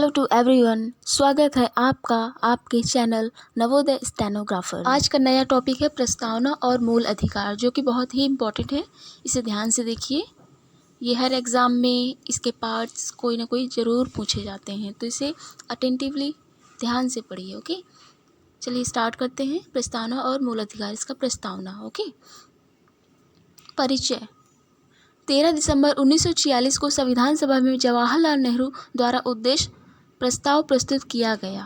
Hello to everyone, स्वागत है आपका आपके चैनल नवोदय स्टेनोग्राफर। आज का नया टॉपिक है प्रस्तावना और मूल अधिकार, जो कि बहुत ही इम्पोर्टेंट है। इसे ध्यान से देखिए। ये हर एग्ज़ाम में इसके पार्ट्स कोई ना कोई ज़रूर पूछे जाते हैं, तो इसे अटेंटिवली ध्यान से पढ़िए। ओके, चलिए स्टार्ट करते हैं। प्रस्तावना और मूल अधिकार, इसका प्रस्तावना। ओके, परिचय। 13 दिसंबर 1946 को संविधान सभा में जवाहरलाल नेहरू द्वारा उद्देश्य प्रस्ताव प्रस्तुत किया गया।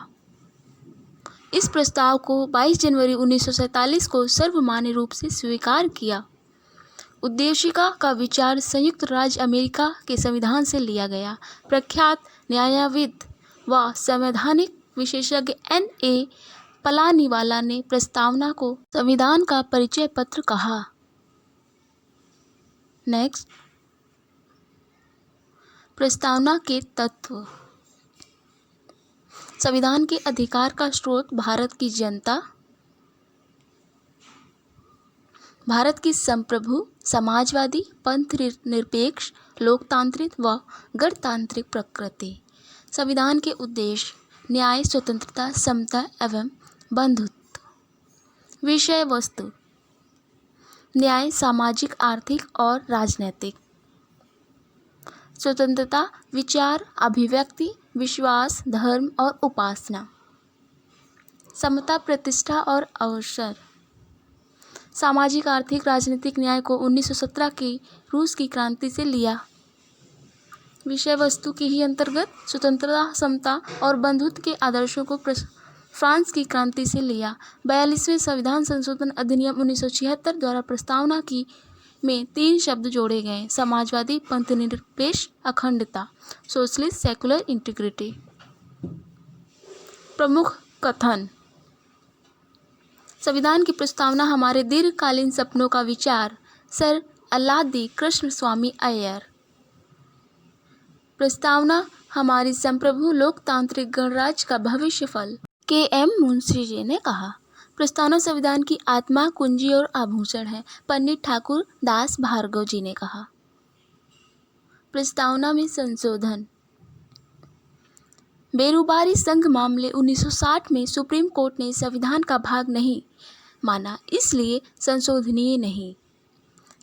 इस प्रस्ताव को 22 जनवरी 1947 को सर्वमान्य रूप से स्वीकार किया। उद्देशिका का विचार संयुक्त राज्य अमेरिका के संविधान से लिया गया। प्रख्यात न्यायविद व संवैधानिक विशेषज्ञ N.A. पलानीवाला ने प्रस्तावना को संविधान का परिचय पत्र कहा। नेक्स्ट, प्रस्तावना के तत्व। संविधान के अधिकार का स्रोत भारत की जनता, भारत की संप्रभु, समाजवादी, पंथ निरपेक्ष, लोकतांत्रिक व गणतांत्रिक प्रकृति। संविधान के उद्देश्य न्याय, स्वतंत्रता, समता एवं बंधुत्व। विषय वस्तु न्याय, सामाजिक, आर्थिक और राजनैतिक। स्वतंत्रता, विचार, अभिव्यक्ति, विश्वास, धर्म और उपासना। समता, प्रतिष्ठा और अवसर। सामाजिक, आर्थिक, राजनीतिक न्याय को 1917 की रूस की क्रांति से लिया। विषय वस्तु के ही अंतर्गत स्वतंत्रता, समता और बंधुत्व के आदर्शों को फ्रांस की क्रांति से लिया। 42वें संविधान संशोधन अधिनियम 1976 द्वारा प्रस्तावना की में 3 शब्द जोड़े गए: समाजवादी, पंथनिरपेक्ष, अखंडता, सोशलिस्ट, सेकुलर इंटीग्रिटी। प्रमुख कथन। संविधान की प्रस्तावना हमारे दीर्घकालीन सपनों का विचार। सर अल्लादी कृष्ण स्वामी अय्यर। प्रस्तावना हमारी संप्रभु लोकतांत्रिक गणराज्य का भविष्य फल। K.M. मुंशी जी ने कहा। प्रस्तावना संविधान की आत्मा, कुंजी और आभूषण है। पंडित ठाकुर दास भार्गव जी ने कहा। प्रस्तावना में संशोधन। बेरोजगारी संघ मामले 1960 में सुप्रीम कोर्ट ने संविधान का भाग नहीं माना, इसलिए संशोधनीय नहीं।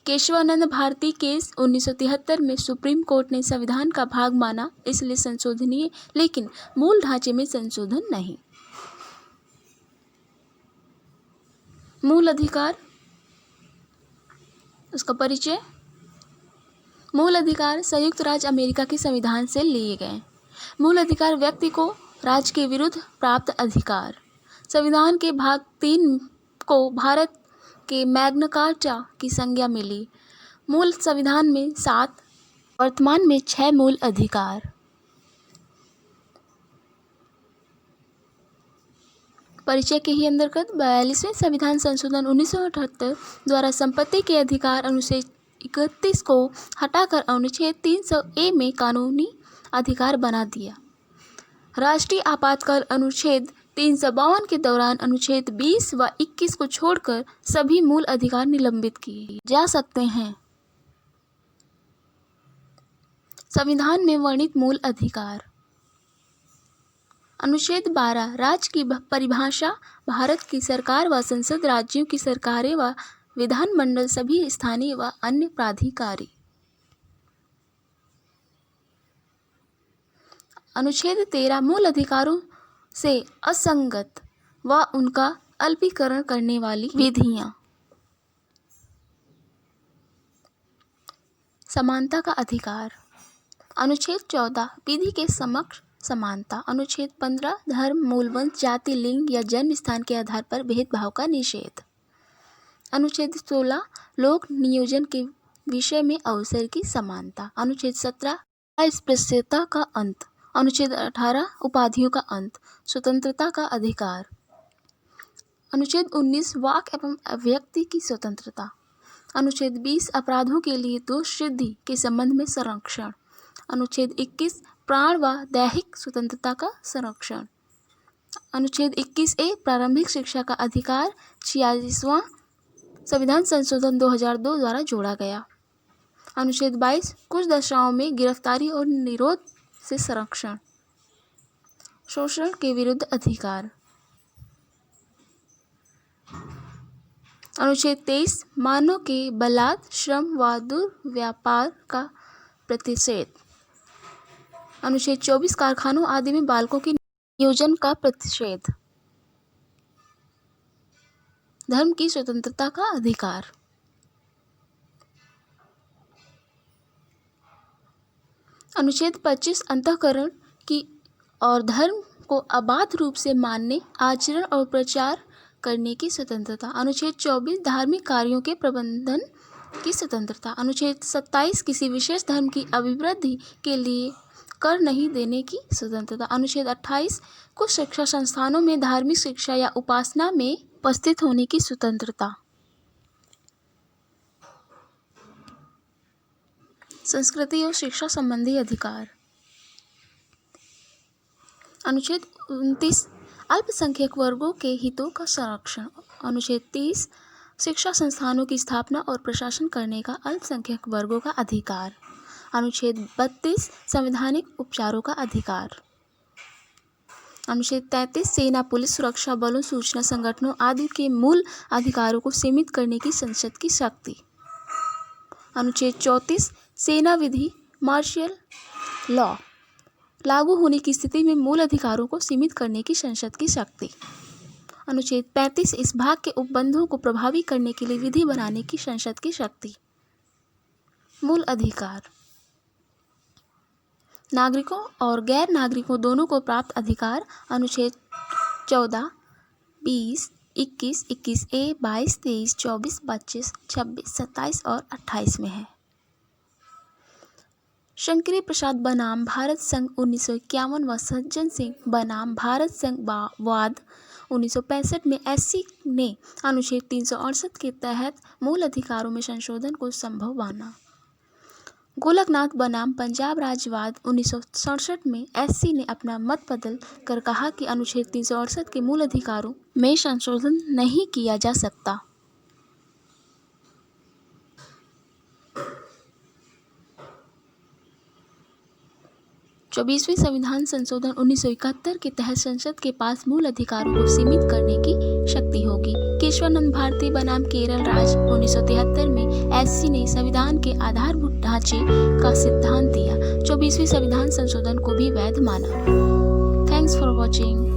केशवानंद भारती केस 1973 में सुप्रीम कोर्ट ने संविधान का भाग माना, इसलिए संशोधनीय, लेकिन मूल ढांचे में संशोधन नहीं। मूल अधिकार, उसका परिचय। मूल अधिकार संयुक्त राज्य अमेरिका के संविधान से लिए गए। मूल अधिकार व्यक्ति को राज्य के विरुद्ध प्राप्त अधिकार। संविधान के भाग 3 को भारत के मैग्ना कार्टा की संज्ञा मिली। मूल संविधान में 7, वर्तमान में 6 मूल अधिकार। परिचय के ही अंतर्गत 42वें संविधान संशोधन 1978 द्वारा संपत्ति के अधिकार अनुच्छेद 31 को हटाकर अनुच्छेद 300A में कानूनी अधिकार बना दिया। राष्ट्रीय आपातकाल अनुच्छेद 352 के दौरान अनुच्छेद 20 व 21 को छोड़कर सभी मूल अधिकार निलंबित किए जा सकते हैं। संविधान में वर्णित मूल अधिकार। अनुच्छेद 12 राज्य की परिभाषा। भारत की सरकार व संसद, राज्यों की सरकारें व विधानमंडल, सभी स्थानीय व अन्य प्राधिकारी। अनुच्छेद 13 मूल अधिकारों से असंगत व उनका अल्पीकरण करने वाली विधियां। समानता का अधिकार। अनुच्छेद 14 विधि के समक्ष समानता। अनुच्छेद 15 धर्म, मूलवंश, जाति, लिंग या जन्म स्थान के आधार पर भेदभाव का निषेध। अनुच्छेद 16 लोक नियोजन के विषय में अवसर की समानता। अनुच्छेद 17 अस्पृश्यता का अंत। अनुच्छेद 18 उपाधियों का अंत। स्वतंत्रता का अधिकार। अनुच्छेद 19 वाक एवं अभिव्यक्ति की स्वतंत्रता। अनुच्छेद 20 अपराधों के लिए दोष सिद्धि के संबंध में संरक्षण। अनुच्छेद 21 प्राण व दैहिक स्वतंत्रता का संरक्षण। अनुच्छेद 21A प्रारंभिक शिक्षा का अधिकार 46वां संविधान संशोधन 2002 द्वारा जोड़ा गया। अनुच्छेद 22 कुछ दशाओं में गिरफ्तारी और निरोध से संरक्षण। शोषण के विरुद्ध अधिकार। अनुच्छेद 23 मानव के बलात्, श्रम व दुर्व्यापार का प्रतिषेध। अनुच्छेद 24 कारखानों आदि में बालकों के नियोजन का प्रतिषेध। धर्म की स्वतंत्रता का अधिकार। अनुच्छेद 25 अंतःकरण की और धर्म को अबाध रूप से मानने, आचरण और प्रचार करने की स्वतंत्रता। अनुच्छेद 24 धार्मिक कार्यों के प्रबंधन की स्वतंत्रता। अनुच्छेद 27 किसी विशेष धर्म की अभिवृद्धि के लिए कर नहीं देने की स्वतंत्रता। अनुच्छेद 28 कुछ शिक्षा संस्थानों में धार्मिक शिक्षा या उपासना में उपस्थित होने की स्वतंत्रता। संस्कृति और शिक्षा संबंधी अधिकार। अनुच्छेद 29 अल्पसंख्यक वर्गों के हितों का संरक्षण। अनुच्छेद 30 शिक्षा संस्थानों की स्थापना और प्रशासन करने का अल्पसंख्यक वर्गों का अधिकार। अनुच्छेद 32 संवैधानिक उपचारों का अधिकार। अनुच्छेद 33 सेना, पुलिस, सुरक्षा बलों, सूचना संगठनों आदि के मूल अधिकारों को सीमित करने की संसद की शक्ति। अनुच्छेद 34 सेना विधि, मार्शल लॉ लागू होने की स्थिति में मूल अधिकारों को सीमित करने की संसद की शक्ति। अनुच्छेद 35 इस भाग के उपबंधों को प्रभावी करने के लिए विधि बनाने की संसद की शक्ति। मूल अधिकार। नागरिकों और गैर नागरिकों दोनों को प्राप्त अधिकार अनुच्छेद 14, 20, 21, 21A, 22, 23, 24, 25, 26, 27 और 28 में है। शंकरी प्रसाद बनाम भारत संघ 1951 व सज्जन सिंह बनाम भारत संघ वाद 1965 में एससी ने अनुच्छेद 368 के तहत मूल अधिकारों में संशोधन को संभव माना। गोलकनाथ बनाम पंजाब राज्यवाद 1967 में एससी ने अपना मत बदल कर कहा कि अनुच्छेद 368 के मूल अधिकारों में संशोधन नहीं किया जा सकता। 24वें संविधान संशोधन 1971 के तहत संसद के पास मूल अधिकारों को सीमित करने की शक्ति होगी। केशवानंद भारती बनाम केरल राज्य 1973 में एससी ने संविधान के आधारभूत ढांचे का सिद्धांत दिया। 24वें संविधान संशोधन को भी वैध माना। Thanks for watching.